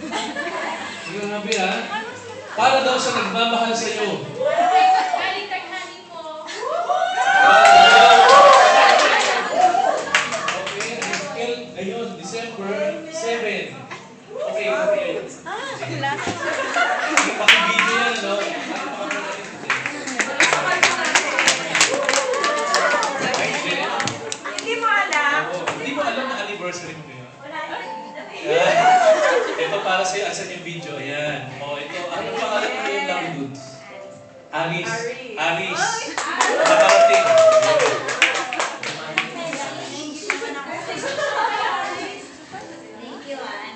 Grabe ha. Para daw sa nagmamahal sa iyo. Galing taghanin mo. Okay, ayun, December 7. Okay, okay. Pakibigyan yan, ano? Hindi mo alam. Hindi mo alam na anniversary mo ngayon? Wala Ito para sa'yo, asan yung video? Ayan. O, ito. Ano pangalan mo yung Lucky Dudes? Aris. Aris. Nakarating. Thank you, Ann.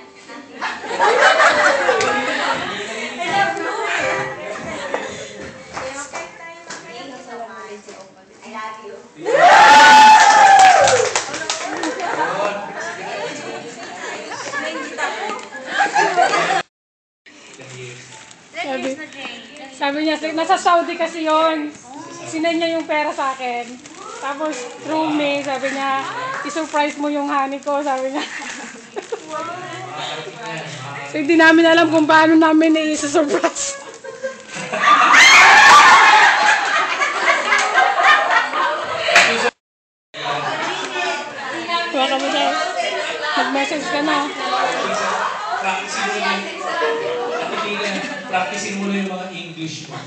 I love you. Sabi niya, nasa Saudi kasi yon. Sinend niya yung pera sa akin. Tapos, through me, sabi niya, i-surprise mo yung honey ko, sabi niya. So, hindi namin alam kung paano namin i-surprise. Baka mo daw. Mag-message ka na. Practicein mo na yung mga English mo.